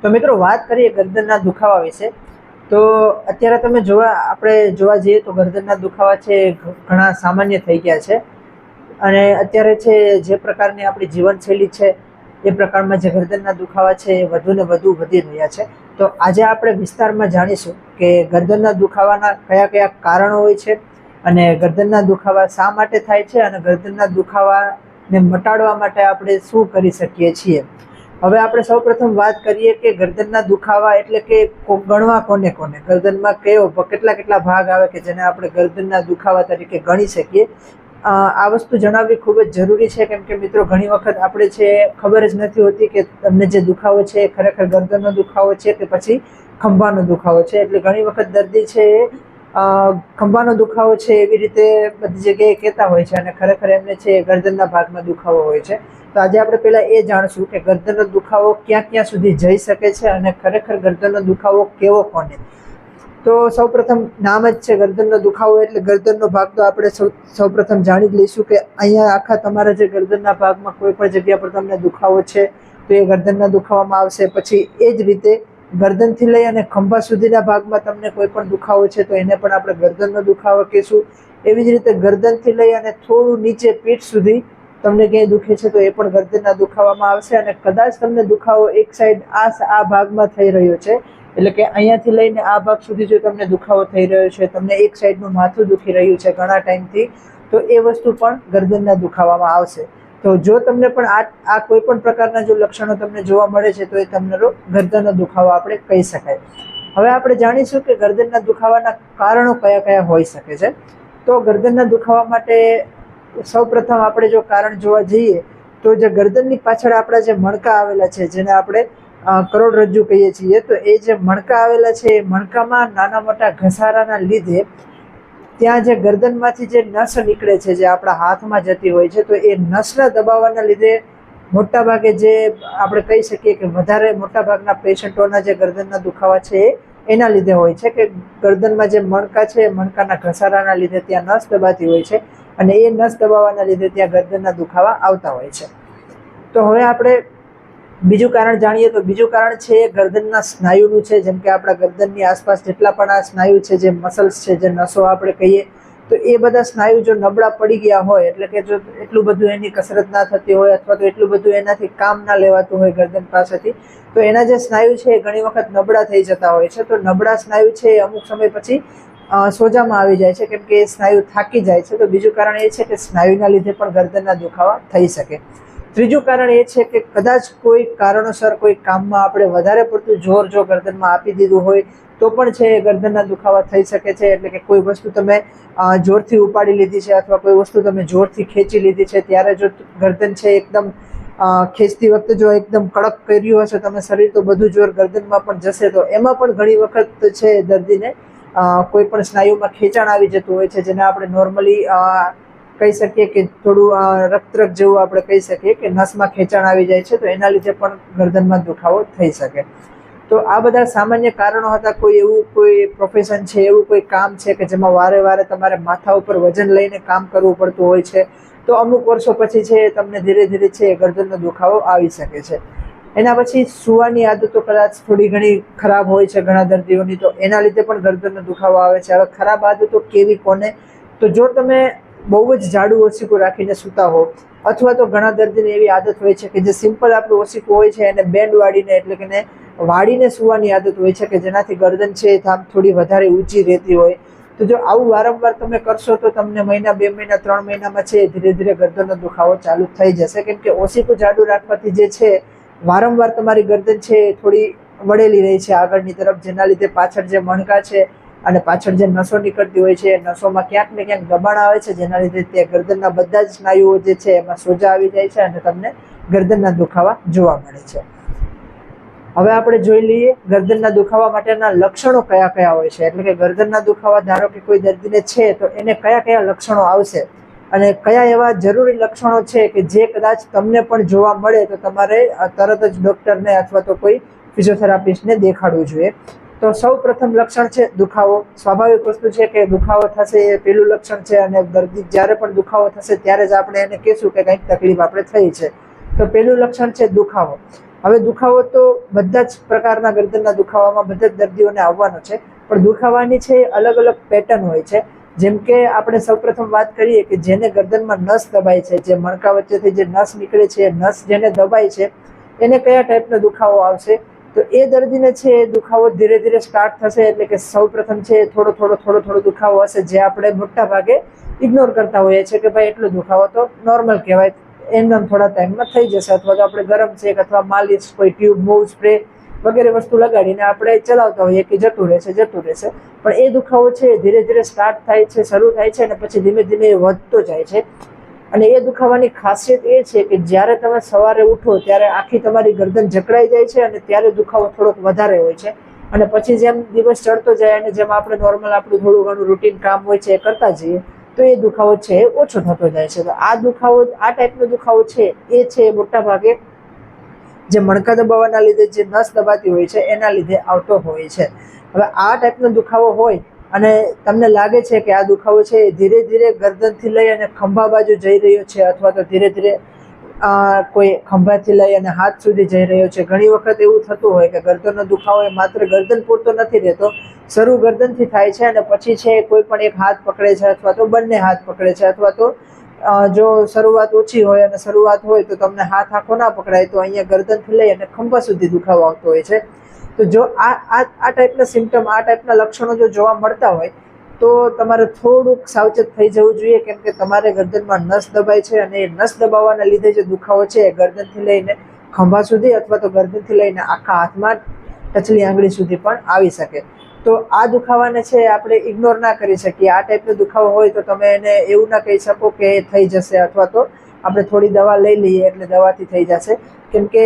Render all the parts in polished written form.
તો મિત્રો વાત કરીએ ગરદનના દુખાવા વિશે. તો અત્યારે તમે જોવા જઈએ તો ગરદનના દુખાવા છે ઘણા સામાન્ય થઈ ગયા છે. અને અત્યારે છે જે પ્રકારની આપણી જીવનશૈલી છે એ પ્રકારમાં જે ગરદનના દુખાવા છે એ વધુ ને વધુ વધી રહ્યા છે. તો આજે આપણે વિસ્તારમાં જાણીશું કે ગરદનના દુખાવાના કયા કયા કારણો હોય છે અને ગરદનના દુખાવા શા માટે થાય છે અને ગરદનના દુખાવાને મટાડવા માટે આપણે શું કરી શકીએ છીએ. હવે આપણે સૌપ્રથમ વાત કરીએ કે ગરદનના દુખાવા એટલે કે ગણવા કોને કોને, ગરદનમાં કેટલા ભાગ આવે કે જેને આપણે ગરદનના દુખાવા તરીકે ગણી શકીએ. આ વસ્તુ જણાવવી ખૂબ જ જરૂરી છે, કેમ કે મિત્રો ઘણી વખત આપણે છે ખબર જ નથી હોતી કે તમને જે દુખાવો છે એ ખરેખર ગરદનનો દુખાવો છે કે પછી ખંભાનો દુખાવો છે. એટલે ઘણી વખત દર્દી છે ખંભાનો દુખાવો છે એવી રીતે બધી જગ્યાએ કહેતા હોય છે અને ખરેખર એમને છે ગરદનના ભાગમાં દુખાવો હોય છે. તો આજે આપણે પહેલા એ જાણશું કે ગરદનનો દુખાવો ક્યાં ક્યાં સુધી જઈ શકે છે અને ખરેખર ગરદનનો દુખાવો કેવો કોને. તો સૌપ્રથમ નામ જ છે ગરદનનો દુખાવો એટલે ગરદનનો ભાગ તો આપણે સૌપ્રથમ જાણી જ લઈશું કે અહીંયા આખા તમારા જે ગરદનના ભાગમાં કોઈ પણ જગ્યા પર તમને દુખાવો છે તો એ ગરદનના દુખાવામાં આવશે. પછી એ જ રીતે ગરદનથી લઈ અને ખંભા સુધીના ભાગમાં તમને કોઈ પણ દુખાવો છે તો એને પણ આપણે ગરદનનો દુખાવો કહીશું. એવી જ રીતે ગરદનથી લઈ અને થોડું નીચે પીઠ સુધી તમને ક્યાંય દુખે છે તો એ પણ ગરદનના દુખાવામાં આવશે. અને કદાચ તમને દુખાવો એક સાઈડ આ ભાગમાં થઈ રહ્યો છે, એટલે કે અહીંયાથી લઈને આ ભાગ સુધી જો તમને દુખાવો થઈ રહ્યો છે, તમને એક સાઈડનું માથું દુખી રહ્યું છે ઘણા ટાઈમથી, તો એ વસ્તુ પણ ગરદનના દુખાવામાં આવશે. તો જો તમને પણ આ કોઈ પણ પ્રકારના જો લક્ષણો તમને જોવા મળે છે તો એ તમારો ગરદનનો દુખાવો આપણે કહી શકાય. હવે આપણે જાણીશું કે ગરદનના દુખાવાના કારણો કયા કયા હોઈ શકે છે. તો ગરદનના દુખાવા માટે સૌપ્રથમ આપણે જો કારણ જોવા જઈએ તો જે ગરદનની પાછળ આપણા જે મણકા આવેલા છે જેને આપણે કરોડરજ્જુ કહીએ છીએ, તો એ જે મણકા આવેલા છે એ મણકામાં નાના મોટા ઘસારાના લીધે ત્યાં જે ગરદનમાંથી જે નસ નીકળે છે જે આપણા હાથમાં જતી હોય છે, તો એ નસના દબાવવાના લીધે મોટાભાગે જે આપણે કહી શકીએ કે વધારે મોટાભાગના પેશન્ટોના જે ગરદનના દુખાવા છે એના લીધે હોય છે કે ગરદનમાં જે મણકા છે એ મણકાના ઘસારાના લીધે ત્યાં નસ દબાતી હોય છે અને એ નસ દબાવવાના લીધે ત્યાં ગરદનના દુખાવા આવતા હોય છે. તો હવે આપણે બીજું કારણ જાણીએ તો બીજું કારણ છે ગરદનના સ્નાયુનું છે. જેમ કે આપણા ગરદનની આસપાસ જેટલા પણ આ સ્નાયુ છે, જે મસલ્સ છે, જે નસો આપણે કહીએ, તો એ બધા સ્નાયુ જો નબળા પડી ગયા હોય, એટલે કે જો એટલું બધું એની કસરત ના થતી હોય અથવા તો એટલું બધું એનાથી કામ ના લેવાતું હોય ગરદન પાસેથી, તો એના જે સ્નાયુ છે એ ઘણી વખત નબળા થઈ જતા હોય છે. તો નબળા સ્નાયુ છે એ અમુક સમય પછી સોજામાં આવી જાય છે, કેમ કે એ સ્નાયુ થાકી જાય છે. તો બીજું કારણ એ છે કે સ્નાયુના લીધે પણ ગરદનના દુખાવા થઈ શકે. ત્રીજું કારણ એ છે કે કદાચ કોઈ કારણોસર કોઈ કામમાં આપણે વધારે પડતું જોર જો ગરદનમાં આપી દીધું હોય તો પણ છે ગરદનના દુખાવા થઈ શકે છે. એટલે કે કોઈ વસ્તુ તમે જોરથી ઉપાડી લીધી છે અથવા કોઈ વસ્તુ તમે જોરથી ખેંચી લીધી છે, ત્યારે જો ગરદન છે એકદમ ખેંચતી વખતે જો એકદમ કડક કર્યું હશે તમે શરીર, તો બધું જોર ગરદનમાં પણ જશે. તો એમાં પણ ઘણી વખત છે દર્દીને કોઈ પણ સ્નાયુમાં ખેંચાણ આવી જતું હોય છે, જેને આપણે નોર્મલી કહી શકીએ કે થોડું રક્તરગ જેવું આપણે કહી શકીએ કે નસમાં ખેંચાણ આવી જાય છે, તો એના લીધે પણ ગરદનમાં દુખાવો થઈ શકે. તો આ બધા સામાન્ય કારણો હતા. કોઈ પ્રોફેશન છે, એવું કોઈ કામ છે કે જેમાં વારે વારે તમારે માથા ઉપર વજન લઈને કામ કરવું પડતું હોય છે, તો અમુક વર્ષો પછી છે તમને ધીરે ધીરે છે ગરદનનો દુખાવો આવી શકે છે. એના પછી સુવાની આદતો કદાચ થોડી ઘણી ખરાબ હોય છે ઘણા દર્દીઓની, તો એના લીધે પણ ગરદનનો દુખાવો આવે છે. હવે ખરાબ આદતો કેવી કોને, તો જો તમે બહુ જ જાડું ઓશીકું રાખીને સૂતા હો, અથવા તો ઘણા દર્દીને એવી આદત હોય છે કે જે સિમ્પલ આપણું ઓશીકું હોય છે એને બેન્ડ વાળીને એટલે કે વાળીને સૂવાની આદત હોય છે કે જેનાથી ગરદન છે એ થોડી વધારે ઊંચી રહેતી હોય, તો જો આવું વારંવાર તમે કરશો તો તમને મહિના, 2 મહિના, 3 મહિનામાં છે ધીરે ધીરે ગરદનનો દુખાવો ચાલુ થઈ જશે. કેમ કે ઓશીકું જાડું રાખવાથી જે છે વારંવાર તમારી ગરદન છે એ થોડી વળેલી રહી છે આગળની તરફ, જેના લીધે પાછળ જે મણકા છે અને પાછળ જે નસો નીકળતી હોય છે એ નસોમાં ક્યાંક ને ક્યાંક દબાણ આવે છે, જેના લીધે તે ગરદનના બધા જ સ્નાયુઓ જે છે એમાં સોજા આવી જાય છે અને તમને ગરદનના દુખાવા જોવા મળે છે. હવે આપણે જોઈ લઈએ ગરદનના દુખાવા માટેના લક્ષણો કયા કયા હોય છે. એટલે કે ગરદનના દુખાવા ધારો કે કોઈ દર્દીને છે તો એને કયા કયા લક્ષણો આવશે અને કયા એવા જરૂરી લક્ષણો છે કે જે કદાચ તમને પણ જોવા મળે તો તમારે તરત જ ડૉક્ટરને અથવા તો કોઈ ફિઝિયોથેરાપિસ્ટને દેખાડવું જોઈએ. તો સૌ પ્રથમ લક્ષણ છે દુખાવો. સ્વાભાવિક વસ્તુ છે કે દુખાવો થશે એ પહેલું લક્ષણ છે, અને દર્દી જ્યારે પણ દુખાવો થશે ત્યારે જ આપણે એને કહીશું કે કંઈક તકલીફ આપણે થઈ છે. તો પહેલું લક્ષણ છે દુખાવો. હવે દુખાવો તો બધા જ પ્રકારના ગરદનના દુખાવામાં બધા જ દર્દીઓને આવવાનો છે, પણ દુખાવાની છે અલગ અલગ પેટર્ન હોય છે. જેમ કે આપણે સૌપ્રથમ વાત કરીએ કે જેને ગરદનમાં નસ દબાય છે, જે મણકા વચ્ચેથી જે નસ નીકળે છે, નસ જેને દબાય છે, એને કયા ટાઈપનો દુખાવો આવશે. તો એ દર્દીને છે એ દુખાવો ધીરે ધીરે સ્ટાર્ટ થશે, એટલે કે સૌપ્રથમ છે થોડો દુખાવો હશે, જે આપણે મોટા ભાગે ઇગ્નોર કરતા હોઈએ છીએ કે ભાઈ એટલો દુખાવો તો નોર્મલ કહેવાય, એમને થોડા ટાઈમમાં થઈ જશે. અથવા તો આપણે ગરમ શેક અથવા માલિશ, કોઈ ટ્યુબ, મૂવ સ્પ્રે વગેરે વસ્તુ લગાડીને આપણે ચલાવતા હોઈએ કે જતું રહેશે. પણ એ દુખાવો છે ધીરે ધીરે સ્ટાર્ટ થાય છે, શરૂ થાય છે, અને પછી ધીમે ધીમે વધતો જાય છે. અને એ દુખાવાની ખાસિયત એ છે કે જ્યારે તમે સવારે ઉઠો ત્યારે આખી તમારી ગરદન જકડાઈ જાય છે, અને ત્યારે દુખાવો થોડોક વધારે હોય છે. અને પછી જેમ દિવસ ચડતો જાય અને જેમ આપણે નોર્મલ આપણું થોડું ઘણું રૂટીન કામ હોય છે એ કરતા જઈએ, તો એ દુખાવો છે એ ઓછો થતો જાય છે. તો આ ટાઈપનો દુખાવો છે એ છે મોટા ભાગે જે મણકા દબાવવાના લીધે જે નસ દબાતી હોય છે એના લીધે આવતો હોય છે. હવે આ ટાઈપનો દુખાવો હોય અને તમને લાગે છે કે આ દુખાવો છે એ ધીરે ધીરે ગરદનથી લઈ અને ખંભા બાજુ જઈ રહ્યો છે, અથવા તો ધીરે ધીરે કોઈ ખંભાથી લઈ અને હાથ સુધી જઈ રહ્યો છે. ઘણી વખત એવું થતું હોય કે ગરદનનો દુખાવો એ માત્ર ગરદન પૂરતો નથી રહેતો, શરૂ ગરદનથી થાય છે અને પછી છે કોઈ પણ એક હાથ પકડે છે, અથવા તો બંને હાથ પકડે છે, અથવા તો જો શરૂઆત ઓછી હોય અને શરૂઆત હોય તો તમને હાથ આખો ના પકડાય, તો અહીંયા ગરદનથી લઈ અને ખંભા સુધી દુખાવો આવતો હોય છે. તો જો આ ટાઈપના સિમ્ટમ, આ ટાઈપના લક્ષણો જો જોવા મળતા હોય તો તમારે થોડુંક સાવચેત થઈ જવું જોઈએ, કેમ કે તમારે ગરદનમાં નસ દબાય છે, અને એ નસ દબાવવાના લીધે જે દુખાવો છે એ ગરદનથી લઈને ખંભા સુધી અથવા તો ગરદનથી લઈને આખા હાથમાં ટચલી આંગળી સુધી પણ આવી શકે. તો આ દુખાવાને છે આપણે ઇગ્નોર ના કરી શકીએ. આ ટાઈપનો દુખાવો હોય તો તમે એને એવું ના કહી શકો કે થઈ જશે, અથવા તો આપણે થોડી દવા લઈ લઈએ એટલે દવાથી થઈ જશે. કેમ કે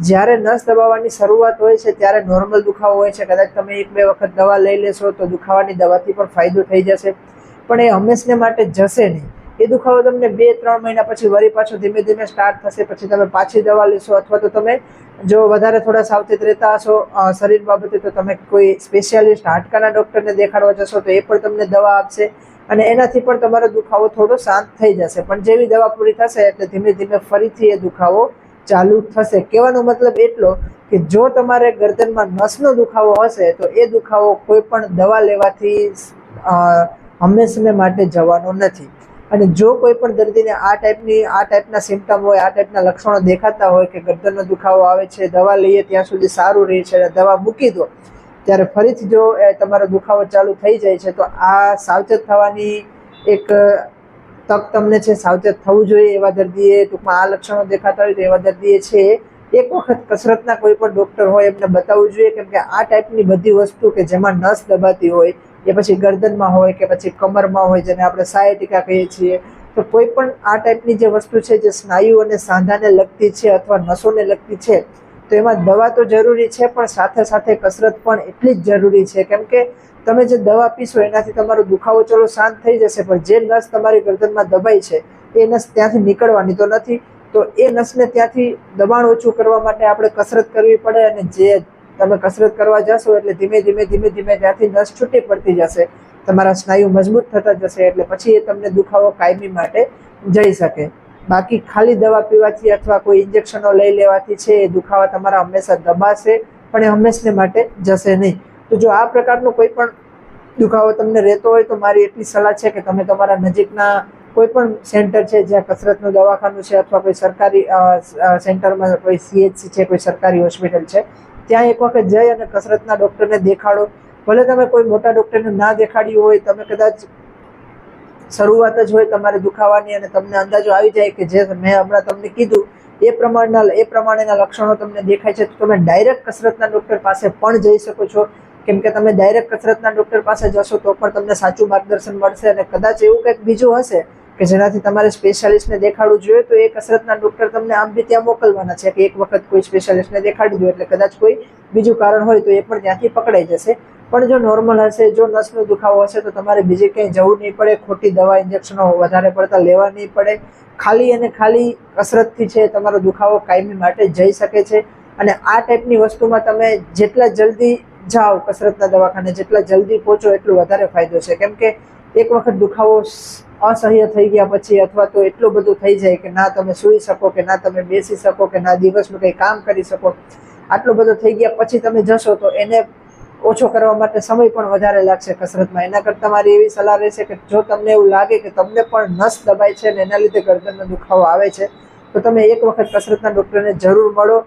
જ્યારે નસ દબાવવાની શરૂઆત હોય છે ત્યારે નોર્મલ દુખાવો હોય છે, કદાચ તમે 1-2 વખત દવા લઈ લેશો તો દુખાવાની દવાથી પણ ફાયદો થઈ જશે, પણ એ હંમેશને માટે જશે નહીં. એ દુખાવો તમને 2-3 મહિના પછી વળી પાછો ધીમે ધીમે સ્ટાર્ટ થશે, પછી તમે પાછી દવા લેશો, અથવા તો તમે જો વધારે થોડા સાવચેત રહેતા હશો શરીર બાબતે તો તમે કોઈ સ્પેશિયાલિસ્ટ હાડકાના ડૉક્ટરને દેખાડવા જશો તો એ પણ તમને દવા આપશે, અને એનાથી પણ તમારો દુખાવો થોડો શાંત થઈ જશે. પણ જેવી દવા પૂરી થશે એટલે ધીમે ધીમે ફરીથી એ દુખાવો ચાલુ થશે. કહેવાનો મતલબ એટલો કે જો તમારે ગરદનમાં નસનો દુખાવો હશે તો એ દુખાવો કોઈ પણ દવા લેવાથી હંમેશને માટે જવાનો નથી. અને જો કોઈ પણ દર્દીને આ ટાઈપના સિમ્ટમ હોય, આ ટાઈપના લક્ષણો દેખાતા હોય કે ગરદનનો દુખાવો આવે છે, દવા લઈએ ત્યાં સુધી સારું રહે છે, દવા મૂકી દો ત્યારે ફરીથી જો તમારો દુખાવો ચાલુ થઈ જાય છે, તો આ સાવચેત થવાની એક તક તમને છે, સાવચેત થવું જોઈએ. એવા દર્દીએ, ટૂંકમાં આ લક્ષણો દેખાતા હોય તો એવા દર્દીએ છે એક વખત કસરતના કોઈ પણ ડૉક્ટર હોય એમને બતાવવું જોઈએ, કેમ કે આ ટાઈપની બધી વસ્તુ કે જેમાં નસ દબાતી હોય, કે પછી ગરદનમાં હોય કે પછી કમરમાં હોય, જેને આપણે સાયટિકા કહીએ છીએ, તો કોઈ પણ આ ટાઈપની જે વસ્તુ છે જે સ્નાયુ અને સાંધાને લગતી છે અથવા નસોને લગતી છે, તો એમાં દવા તો જરૂરી છે, પણ સાથે સાથે કસરત પણ એટલી જ જરૂરી છે. કેમ કે તમે જે દવા પીશો એનાથી તમારો દુખાવો ચલો શાંત થઈ જશે, પણ જે નસ તમારી ગરદનમાં દબાઈ છે એ નસ ત્યાંથી નીકળવાની તો નથી. તો એ નસને ત્યાંથી દબાણ ઓછું કરવા માટે આપણે કસરત કરવી પડે, અને જે તમે કસરત કરવા જશો એટલે ધીમે ધીમે ત્યાંથી નસ છૂટી પડતી જશે, તમારા સ્નાયુ મજબૂત થતા જશે, એટલે પછી એ તમને દુખાવો કાયમી માટે જઈ શકે. બાકી ખાલી દવા પીવાથી અથવા કોઈ ઇન્જેક્શનો લઈ લેવાથી છે એ દુખાવા તમારા હંમેશા દબાશે, પણ એ હંમેશને માટે જશે નહીં. તો જો આ પ્રકારનો કોઈ પણ દુખાવો તમને રહેતો હોય તો મારી એટલી સલાહ છે કે તમે તમારા નજીકના કોઈ પણ સેન્ટર છે જ્યાં કસરતનું દવાખાનું છે, અથવા કોઈ સરકારી સેન્ટરમાં કોઈ CHC છે, કોઈ સરકારી હોસ્પિટલ છે, ત્યાં એક વખત જઈ અને કસરતના ડૉક્ટરને દેખાડો. ભલે તમે કોઈ મોટા ડૉક્ટરને ના દેખાડ્યું હોય, તમે કદાચ શરૂઆત જ હોય તમારે દુખાવાની અને તમને અંદાજો આવી જાય કે જે મેં હમણાં તમને કીધું એ પ્રમાણેના લક્ષણો તમને દેખાય છે, તો તમે ડાયરેક્ટ કસરતના ડૉક્ટર પાસે પણ જઈ શકો છો. કેમ કે તમે ડાયરેક્ટ કસરતના ડૉક્ટર પાસે જશો તો પણ તમને સાચું માર્ગદર્શન મળશે, અને કદાચ એવું કંઈક બીજું હશે કે જેનાથી તમારે સ્પેશિયાલિસ્ટને દેખાડવું જોઈએ, તો એ કસરતના ડૉક્ટર તમને આમ બી ત્યાં મોકલવાના છે કે એક વખત કોઈ સ્પેશિયાલિસ્ટને દેખાડી દો, એટલે કદાચ કોઈ બીજું કારણ હોય તો એ પણ ત્યાંથી પકડાઈ જશે. પણ જો નોર્મલ હશે, જો નસનો દુખાવો હશે, તો તમારે બીજે ક્યાંય જવું નહીં પડે, ખોટી દવા ઇન્જેક્શનો વધારે પડતા લેવા નહીં પડે. ખાલી અને ખાલી કસરતથી છે તમારો દુખાવો કાયમી માટે જઈ શકે છે. અને આ ટાઈપની વસ્તુમાં તમે જેટલા જલ્દી જાઓ કસરતના દવાખાને, જેટલા જલ્દી પહોંચો એટલું વધારે ફાયદો છે. કેમ કે એક વખત દુખાવો અસહ્ય થઈ ગયા પછી, અથવા તો એટલું બધું થઈ જાય કે ના તમે સૂઈ શકો, કે ના તમે બેસી શકો, કે ના દિવસનું કંઈ કામ કરી શકો, આટલું બધું થઈ ગયા પછી તમે જશો તો એને ઓછો કરવા માટે સમય પણ વધારે લાગશે કસરતમાં. એના કરતાં મારી એવી સલાહ રહેશે કે જો તમને એવું લાગે કે તમને પણ નસ દબાય છે ને એના લીધે ગરદનનો દુખાવો આવે છે, તો તમે એક વખત કસરતના ડૉક્ટરને જરૂર મળો.